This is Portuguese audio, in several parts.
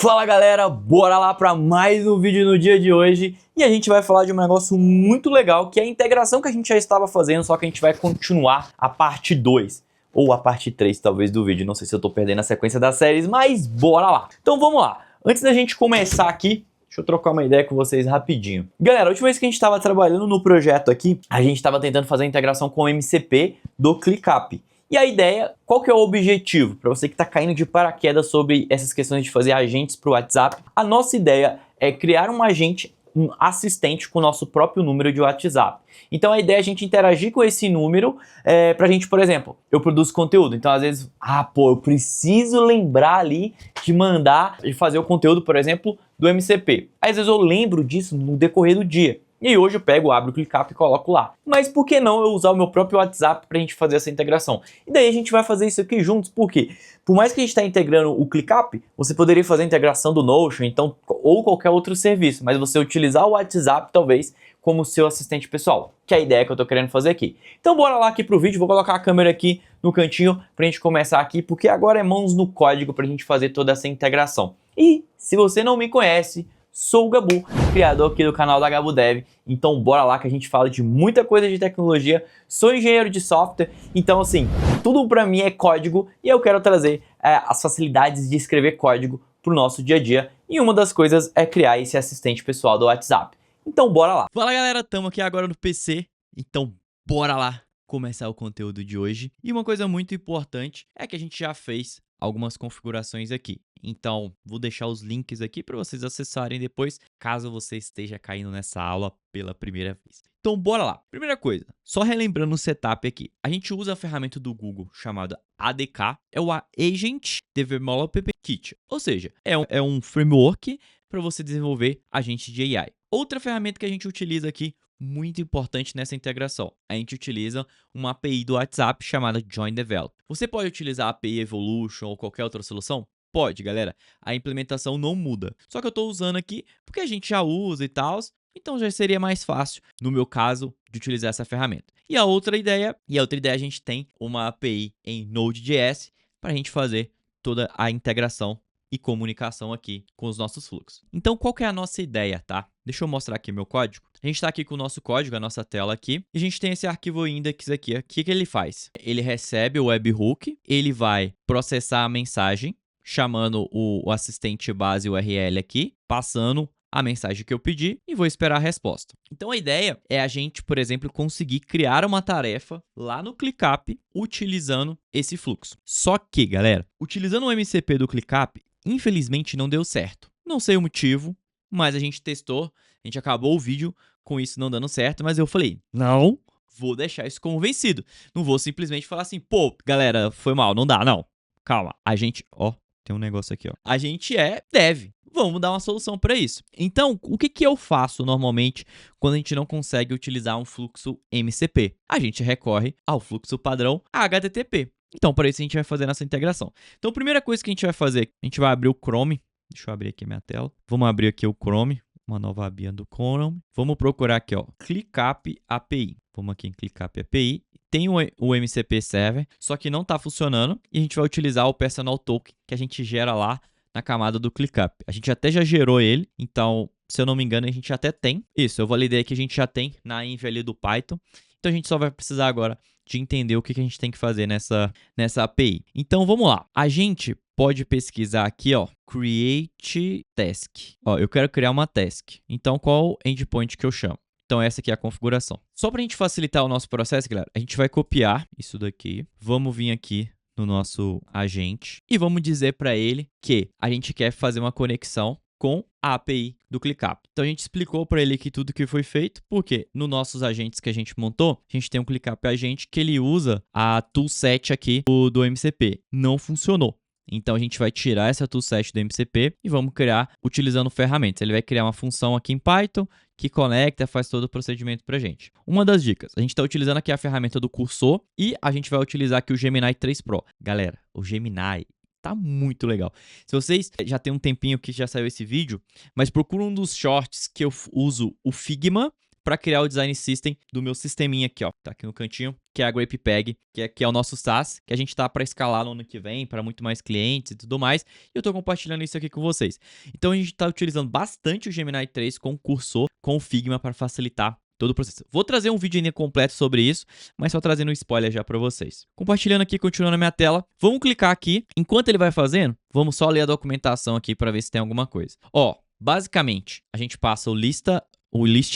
Fala galera, bora lá para mais um vídeo no dia de hoje e a gente vai falar de um negócio muito legal que é a integração que a gente já estava fazendo, só que a gente vai continuar a parte 2 ou a parte 3 talvez do vídeo, não sei se eu tô perdendo a sequência das séries, mas bora lá. Então vamos lá, antes da gente começar aqui, deixa eu trocar uma ideia com vocês rapidinho. Galera, a última vez que a gente estava trabalhando no projeto aqui, a gente estava tentando fazer a integração com o MCP do ClickUp. E a ideia, qual que é o objetivo? Para você que está caindo de paraquedas sobre essas questões de fazer agentes para o WhatsApp, a nossa ideia é criar um agente, um assistente com o nosso próprio número de WhatsApp. Então a ideia é a gente interagir com esse número para a gente, por exemplo, eu produzo conteúdo, então às vezes, eu preciso lembrar ali de mandar, de fazer o conteúdo, por exemplo, do MCP. Aí, às vezes eu lembro disso no decorrer do dia. E hoje eu pego, abro o ClickUp e coloco lá. Mas por que não eu usar o meu próprio WhatsApp para a gente fazer essa integração? E daí a gente vai fazer isso aqui juntos, porque por mais que a gente está integrando o ClickUp, você poderia fazer a integração do Notion, então, ou qualquer outro serviço, mas você utilizar o WhatsApp talvez como seu assistente pessoal, que é a ideia que eu estou querendo fazer aqui. Então bora lá aqui pro vídeo, vou colocar a câmera aqui no cantinho para a gente começar aqui, porque agora é mãos no código para a gente fazer toda essa integração. E se você não me conhece, sou o Gabu, criador aqui do canal da Gabu Dev, então bora lá que a gente fala de muita coisa de tecnologia, sou engenheiro de software, então assim, tudo pra mim é código e eu quero trazer as facilidades de escrever código pro nosso dia a dia e uma das coisas é criar esse assistente pessoal do WhatsApp. Então bora lá. Fala galera, tamo aqui agora no PC, então bora lá começar o conteúdo de hoje. E uma coisa muito importante é que a gente já fez algumas configurações aqui. Então, vou deixar os links aqui para vocês acessarem depois, caso você esteja caindo nessa aula pela primeira vez. Então, bora lá. Primeira coisa, só relembrando o setup aqui. A gente usa a ferramenta do Google chamada ADK, é o Agent Developer Kit. Ou seja, é um framework para você desenvolver agentes de AI. Outra ferramenta que a gente utiliza aqui, muito importante nessa integração, a gente utiliza uma API do WhatsApp chamada Join Develop. Você pode utilizar a API Evolution ou qualquer outra solução? Pode, galera. A implementação não muda. Só que eu estou usando aqui porque a gente já usa e tal, então já seria mais fácil, no meu caso, de utilizar essa ferramenta. E a outra ideia a gente tem uma API em Node.js para a gente fazer toda a integração e comunicação aqui com os nossos fluxos. Então, qual que é a nossa ideia, tá? Deixa eu mostrar aqui meu código. A gente está aqui com o nosso código, a nossa tela aqui, e a gente tem esse arquivo index aqui. O que ele faz? Ele recebe o webhook, ele vai processar a mensagem, chamando o assistente base URL aqui, passando a mensagem que eu pedi e vou esperar a resposta. Então a ideia é a gente, por exemplo, conseguir criar uma tarefa lá no ClickUp utilizando esse fluxo. Só que, galera, utilizando o MCP do ClickUp, infelizmente não deu certo. Não sei o motivo, mas a gente testou, a gente acabou o vídeo com isso não dando certo, mas eu falei, não vou deixar isso como vencido. Não vou simplesmente falar assim, pô, galera, foi mal, não dá, não. Calma, a gente, tem um negócio aqui, a gente é dev. Vamos dar uma solução para isso. Então, o que eu faço normalmente quando a gente não consegue utilizar um fluxo MCP? A gente recorre ao fluxo padrão HTTP. Então, para isso a gente vai fazer essa integração. Então, a primeira coisa que a gente vai fazer, a gente vai abrir o Chrome. Deixa eu abrir aqui minha tela. Vamos abrir aqui o Chrome, uma nova abinha do Chrome. Vamos procurar aqui, ClickUp API. Vamos aqui em ClickUp API. Tem o MCP Server, só que não está funcionando. E a gente vai utilizar o Personal Token que a gente gera lá na camada do ClickUp. A gente até já gerou ele, então, se eu não me engano, a gente até tem. Isso, eu validei que a gente já tem na env ali do Python. Então, a gente só vai precisar agora de entender o que a gente tem que fazer nessa API. Então, vamos lá. A gente pode pesquisar aqui, create task. Eu quero criar uma task. Então, qual endpoint que eu chamo? Então, essa aqui é a configuração. Só para a gente facilitar o nosso processo, galera, a gente vai copiar isso daqui. Vamos vir aqui no nosso agente e vamos dizer para ele que a gente quer fazer uma conexão com a API do ClickUp. Então, a gente explicou para ele aqui tudo que foi feito, porque nos nossos agentes que a gente montou, a gente tem um ClickUp agente que ele usa a toolset aqui do MCP. Não funcionou. Então, a gente vai tirar essa toolset do MCP e vamos criar utilizando ferramentas. Ele vai criar uma função aqui em Python que conecta, faz todo o procedimento para a gente. Uma das dicas, a gente está utilizando aqui a ferramenta do cursor e a gente vai utilizar aqui o Gemini 3 Pro. Galera, o Gemini tá muito legal. Se vocês já tem um tempinho que já saiu esse vídeo, mas procura um dos shorts que eu uso o Figma para criar o design system do meu sisteminha aqui, ó. Tá aqui no cantinho, que é a GrapPeg, que é o nosso SaaS, que a gente tá para escalar no ano que vem, para muito mais clientes e tudo mais. E eu tô compartilhando isso aqui com vocês. Então a gente tá utilizando bastante o Gemini 3 com o cursor, com o Figma para facilitar todo o processo. Vou trazer um vídeo ainda completo sobre isso, mas só trazendo um spoiler já para vocês. Compartilhando aqui, continuando a minha tela. Vamos clicar aqui. Enquanto ele vai fazendo, vamos só ler a documentação aqui para ver se tem alguma coisa. Ó, basicamente, a gente passa o list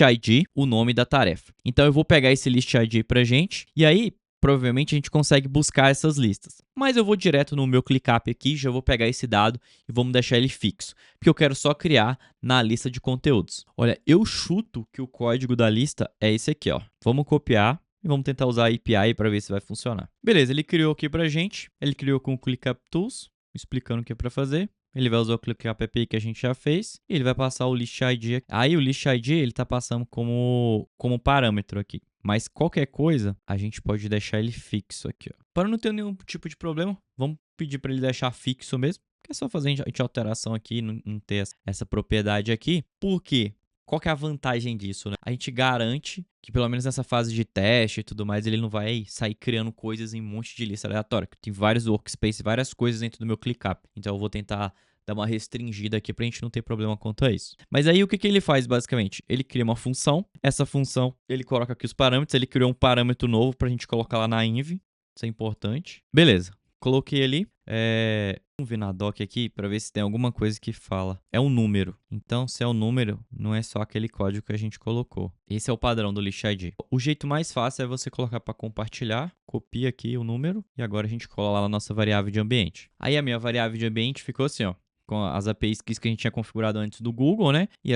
ID, o nome da tarefa. Então eu vou pegar esse list ID pra gente e aí provavelmente a gente consegue buscar essas listas. Mas eu vou direto no meu ClickUp aqui, já vou pegar esse dado e vamos deixar ele fixo, porque eu quero só criar na lista de conteúdos. Olha, eu chuto que o código da lista é esse aqui, ó. Vamos copiar e vamos tentar usar a API para ver se vai funcionar. Beleza, ele criou aqui pra gente, ele criou com o ClickUp Tools, explicando o que é para fazer. Ele vai usar o ClickUp API que a gente já fez e ele vai passar o list ID. Aí o list ID ele está passando como parâmetro aqui. Mas qualquer coisa, a gente pode deixar ele fixo aqui, ó. Para não ter nenhum tipo de problema, vamos pedir para ele deixar fixo mesmo. Que é só fazer de alteração aqui, não ter essa propriedade aqui. Por quê? Qual que é a vantagem disso, né? A gente garante que pelo menos nessa fase de teste e tudo mais, ele não vai sair criando coisas em um monte de lista aleatória. Tem vários workspaces, várias coisas dentro do meu ClickUp. Então eu vou tentar dar uma restringida aqui pra gente não ter problema quanto a isso. Mas aí o que ele faz basicamente? Ele cria uma função, essa função ele coloca aqui os parâmetros, ele criou um parâmetro novo pra gente colocar lá na env, isso é importante. Beleza, coloquei ali, vamos ver na doc aqui para ver se tem alguma coisa que fala. É um número, então se é um número, não é só aquele código que a gente colocou. Esse é o padrão do list ID. O jeito mais fácil é você colocar para compartilhar, copia aqui o número e agora a gente cola lá na nossa variável de ambiente. Aí a minha variável de ambiente ficou assim, ó, com as APIs que a gente tinha configurado antes do Google, né? E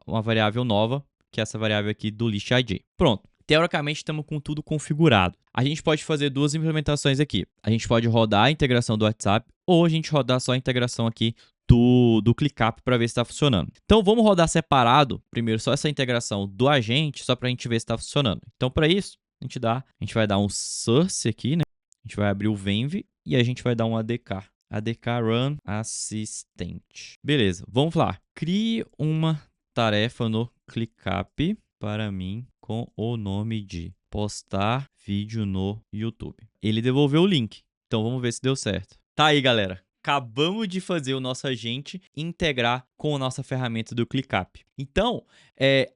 uma variável nova, que é essa variável aqui do list ID. Pronto. Teoricamente, estamos com tudo configurado. A gente pode fazer duas implementações aqui. A gente pode rodar a integração do WhatsApp ou a gente rodar só a integração aqui do ClickUp para ver se está funcionando. Então, vamos rodar separado, primeiro só essa integração do agente, só para a gente ver se está funcionando. Então, para isso, a gente vai dar um source aqui, né? A gente vai abrir o Venv e a gente vai dar um ADK. ADK Run Assistant. Beleza, vamos lá. Crie uma tarefa no ClickUp para mim com o nome de postar vídeo no YouTube. Ele devolveu o link, então vamos ver se deu certo. Tá aí, galera. Acabamos de fazer o nosso agente integrar com a nossa ferramenta do ClickUp. Então,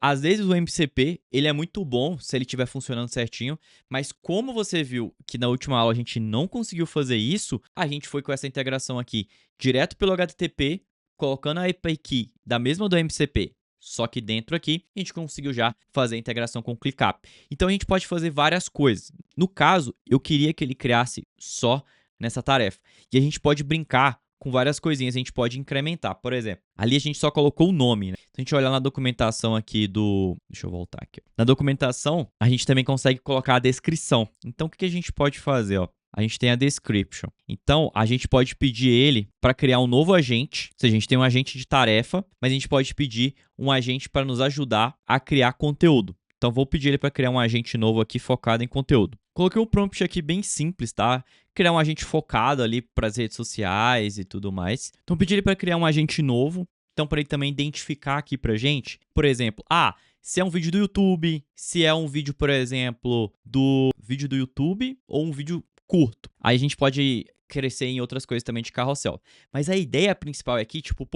às vezes o MCP ele é muito bom se ele estiver funcionando certinho, mas como você viu que na última aula a gente não conseguiu fazer isso, a gente foi com essa integração aqui direto pelo HTTP, colocando a API Key da mesma do MCP, só que dentro aqui a gente conseguiu já fazer a integração com o ClickUp. Então a gente pode fazer várias coisas. No caso, eu queria que ele criasse só nessa tarefa. E a gente pode brincar com várias coisinhas, a gente pode incrementar. Por exemplo, ali a gente só colocou o nome, né? Se a gente olhar na documentação aqui do... Deixa eu voltar aqui. Na documentação, a gente também consegue colocar a descrição. Então, o que a gente pode fazer, ó? A gente tem a description. Então, a gente pode pedir ele para criar um novo agente. Ou seja, a gente tem um agente de tarefa, mas a gente pode pedir um agente para nos ajudar a criar conteúdo. Então, vou pedir ele para criar um agente novo aqui focado em conteúdo. Coloquei um prompt aqui bem simples, tá? Criar um agente focado ali para as redes sociais e tudo mais. Então, pedi ele para criar um agente novo. Então, para ele também identificar aqui para gente, por exemplo, se é um vídeo do YouTube, se é um vídeo, por exemplo, do vídeo do YouTube ou um vídeo curto. Aí a gente pode crescer em outras coisas também de carrossel. Mas a ideia principal é aqui, tipo,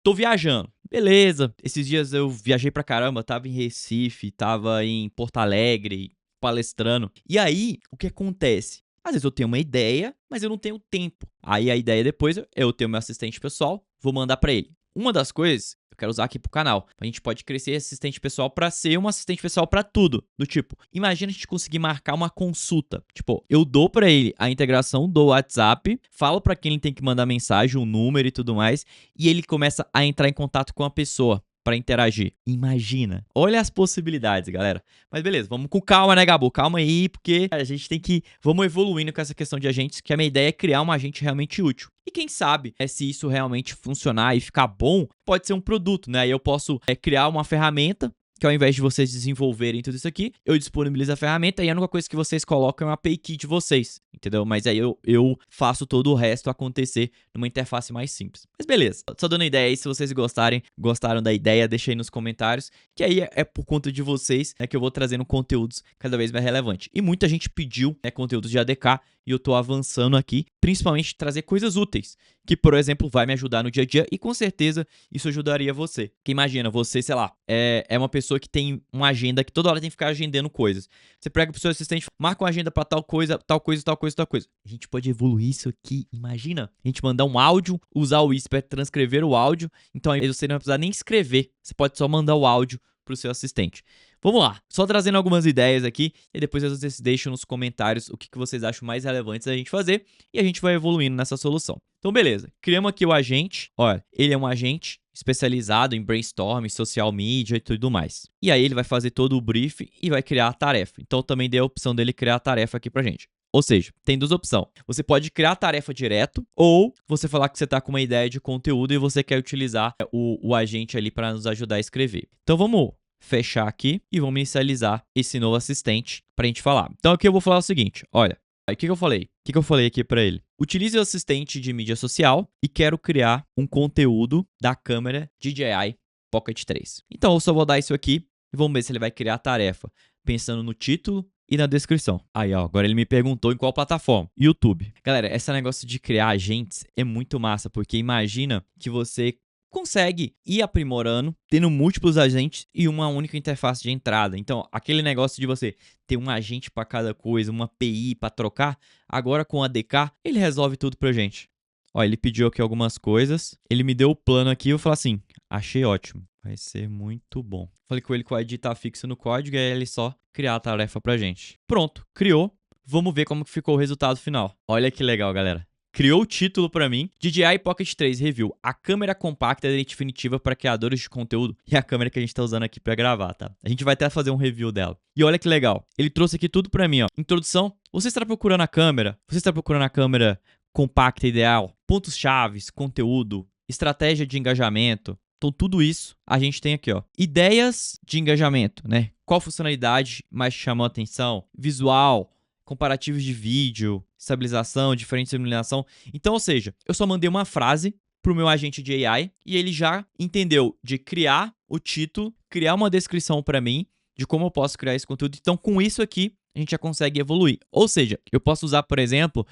tô viajando. Beleza, esses dias eu viajei pra caramba, tava em Recife, tava em Porto Alegre, palestrando. E aí, o que acontece? Às vezes eu tenho uma ideia, mas eu não tenho tempo. Aí a ideia depois, eu tenho meu assistente pessoal, vou mandar pra ele. Uma das coisas, eu quero usar aqui pro canal, a gente pode crescer esse assistente pessoal pra ser um assistente pessoal pra tudo. Do tipo, imagina a gente conseguir marcar uma consulta. Tipo, eu dou pra ele a integração do WhatsApp, falo pra quem ele tem que mandar mensagem, um número e tudo mais, e ele começa a entrar em contato com a pessoa para interagir. Imagina. Olha as possibilidades, galera. Mas beleza, vamos com calma, né, Gabo? Calma aí, porque a gente tem que... Vamos evoluindo com essa questão de agentes, que a minha ideia é criar um agente realmente útil. E quem sabe, se isso realmente funcionar e ficar bom, pode ser um produto, né? Aí eu posso criar uma ferramenta que ao invés de vocês desenvolverem tudo isso aqui, eu disponibilizo a ferramenta e a única coisa que vocês colocam é uma API key de vocês, entendeu? Mas aí eu faço todo o resto acontecer numa interface mais simples. Mas beleza, só dando ideia aí, se vocês gostaram da ideia, deixa aí nos comentários, que aí é por conta de vocês, né, que eu vou trazendo conteúdos cada vez mais relevantes. E muita gente pediu, né, conteúdos de ADK, e eu tô avançando aqui, principalmente trazer coisas úteis, que, por exemplo, vai me ajudar no dia a dia e com certeza isso ajudaria você. Porque imagina, você, sei lá, é uma pessoa que tem uma agenda que toda hora tem que ficar agendando coisas. Você prega pro seu assistente, marca uma agenda pra tal coisa, tal coisa, tal coisa, tal coisa. A gente pode evoluir isso aqui, imagina. A gente mandar um áudio, usar o Whisper, transcrever o áudio, então aí você não vai precisar nem escrever, você pode só mandar o áudio pro seu assistente. Vamos lá, só trazendo algumas ideias aqui e depois vocês deixam nos comentários o que vocês acham mais relevantes a gente fazer e a gente vai evoluindo nessa solução. Então beleza, criamos aqui o agente, olha, ele é um agente especializado em brainstorming, social media e tudo mais. E aí ele vai fazer todo o brief e vai criar a tarefa. Então também dei a opção dele criar a tarefa aqui pra gente. Ou seja, tem duas opções. Você pode criar a tarefa direto ou você falar que você está com uma ideia de conteúdo e você quer utilizar o agente ali para nos ajudar a escrever. Então vamos fechar aqui e vamos inicializar esse novo assistente para a gente falar. Então aqui eu vou falar o seguinte, olha, aí o que eu falei? O que eu falei aqui para ele? Utilize o assistente de mídia social e quero criar um conteúdo da câmera DJI Pocket 3. Então eu só vou dar isso aqui e vamos ver se ele vai criar a tarefa pensando no título e na descrição. Aí, ó, agora ele me perguntou em qual plataforma. YouTube. Galera, esse negócio de criar agentes é muito massa, porque imagina que você consegue ir aprimorando, tendo múltiplos agentes e uma única interface de entrada. Então, aquele negócio de você ter um agente para cada coisa, uma API para trocar, agora com a ADK, ele resolve tudo pra gente. Ó, ele pediu aqui algumas coisas, ele me deu o plano aqui, eu falo assim, achei ótimo, vai ser muito bom. Falei com ele que o ID tá fixo no código e aí ele só criar a tarefa pra gente. Pronto, criou. Vamos ver como que ficou o resultado final. Olha que legal, galera. Criou o título para mim, DJI Pocket 3 Review, a câmera compacta e definitiva para criadores de conteúdo e a câmera que a gente tá usando aqui para gravar, tá? A gente vai até fazer um review dela. E olha que legal, ele trouxe aqui tudo para mim, ó. Introdução, você está procurando a câmera? Você está procurando a câmera compacta ideal? Pontos chaves, conteúdo, estratégia de engajamento. Então tudo isso a gente tem aqui, ó. Ideias de engajamento, né? Qual funcionalidade mais te chamou a atenção? Visual, comparativos de vídeo, estabilização, diferente iluminação. Então, ou seja, eu só mandei uma frase para o meu agente de AI e ele já entendeu de criar o título, criar uma descrição para mim de como eu posso criar esse conteúdo. Então, com isso aqui, a gente já consegue evoluir. Ou seja, eu posso usar, por exemplo,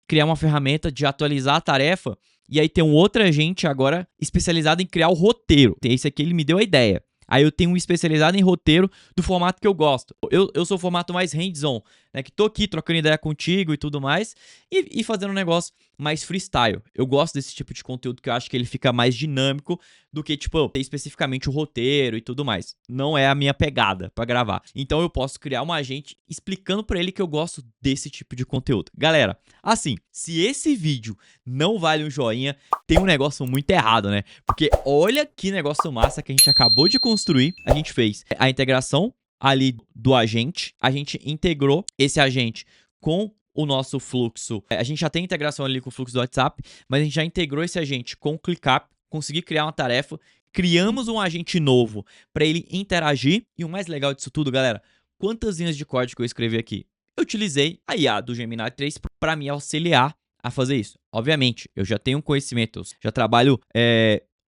criar uma ferramenta de atualizar a tarefa e aí tem um outro agente agora especializado em criar o roteiro. Esse aqui ele me deu a ideia. Aí eu tenho um especializado em roteiro do formato que eu gosto. Eu sou o formato mais hands-on, né? Que tô aqui trocando ideia contigo e tudo mais. E fazendo um negócio mais freestyle. Eu gosto desse tipo de conteúdo que eu acho que ele fica mais dinâmico do que, tipo, especificamente o roteiro e tudo mais. Não é a minha pegada pra gravar. Então eu posso criar um agente explicando pra ele que eu gosto desse tipo de conteúdo. Galera, assim, se esse vídeo não vale um joinha, tem um negócio muito errado, né? Porque olha que negócio massa que a gente acabou de construir. A gente fez a integração ali do agente. A gente integrou esse agente com o nosso fluxo. A gente já tem integração ali com o fluxo do WhatsApp, mas a gente já integrou esse agente com o ClickUp, consegui criar uma tarefa, criamos um agente novo para ele interagir. E o mais legal disso tudo, galera, quantas linhas de código eu escrevi aqui? Eu utilizei a IA do Gemini 3 para me auxiliar a fazer isso. Obviamente, eu já tenho conhecimento, eu já trabalho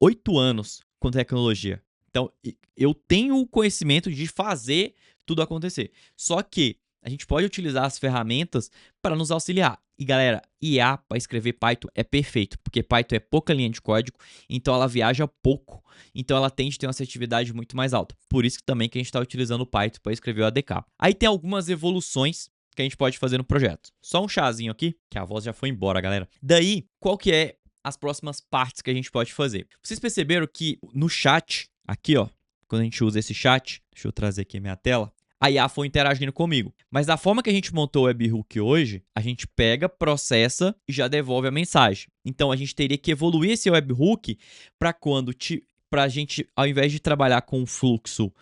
8 anos com tecnologia. Então, eu tenho o conhecimento de fazer tudo acontecer. Só que a gente pode utilizar as ferramentas para nos auxiliar. E galera, IA para escrever Python é perfeito, porque Python é pouca linha de código, então ela viaja pouco. Então ela tende a ter uma assertividade muito mais alta. Por isso que também que a gente está utilizando o Python para escrever o ADK. Aí tem algumas evoluções que a gente pode fazer no projeto. Só um chazinho aqui, que a voz já foi embora, galera. Daí, qual que é as próximas partes que a gente pode fazer? Vocês perceberam que no chat, aqui ó, quando a gente usa esse chat, deixa eu trazer aqui a minha tela, a IA foi interagindo comigo. Mas da forma que a gente montou o webhook hoje, a gente pega, processa e já devolve a mensagem. Então a gente teria que evoluir esse webhook para pra gente, ao invés de trabalhar com um fluxo,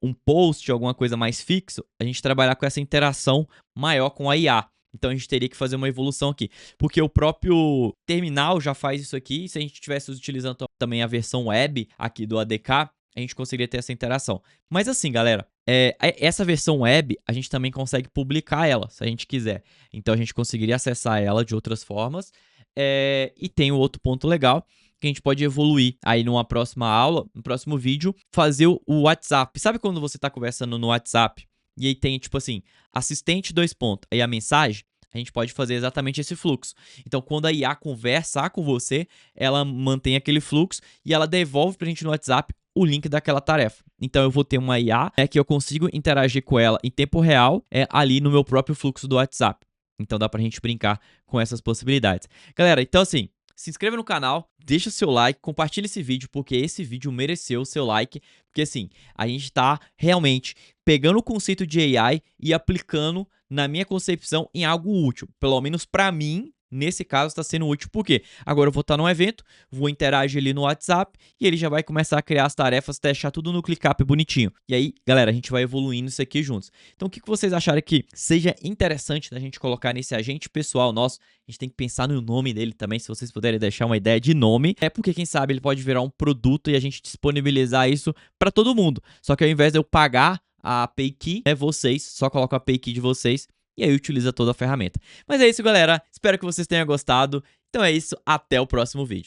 um post, alguma coisa mais fixo, a gente trabalhar com essa interação maior com a IA. Então a gente teria que fazer uma evolução aqui, porque o próprio terminal já faz isso aqui. Se a gente estivesse utilizando também a versão web aqui do ADK, a gente conseguiria ter essa interação. Mas assim, galera, essa versão web, a gente também consegue publicar ela, se a gente quiser. Então, a gente conseguiria acessar ela de outras formas. E tem um outro ponto legal, que a gente pode evoluir aí numa próxima aula, no próximo vídeo, fazer o WhatsApp. Sabe quando você está conversando no WhatsApp e aí tem, tipo assim, assistente 2 pontos, aí a mensagem? A gente pode fazer exatamente esse fluxo. Então, quando a IA conversar com você, ela mantém aquele fluxo e ela devolve pra gente no WhatsApp o link daquela tarefa. Então, eu vou ter uma IA que eu consigo interagir com ela em tempo real ali no meu próprio fluxo do WhatsApp. Então, dá pra gente brincar com essas possibilidades. Galera, então assim, se inscreva no canal, deixa o seu like, compartilha esse vídeo, porque esse vídeo mereceu o seu like. Porque assim, a gente tá realmente pegando o conceito de AI e aplicando, na minha concepção, em algo útil. Pelo menos para mim, nesse caso, está sendo útil. Por quê? Agora eu vou estar num evento, vou interagir ali no WhatsApp e ele já vai começar a criar as tarefas, deixar tudo no ClickUp bonitinho. E aí, galera, a gente vai evoluindo isso aqui juntos. Então, o que vocês acharam que seja interessante da gente colocar nesse agente pessoal nosso? A gente tem que pensar no nome dele também, se vocês puderem deixar uma ideia de nome. Porque, quem sabe, ele pode virar um produto e a gente disponibilizar isso para todo mundo. Só que ao invés de eu pagar a API Key, vocês só colocam a API Key de vocês e aí utiliza toda a ferramenta. Mas é isso, galera. Espero que vocês tenham gostado. Então é isso, até o próximo vídeo.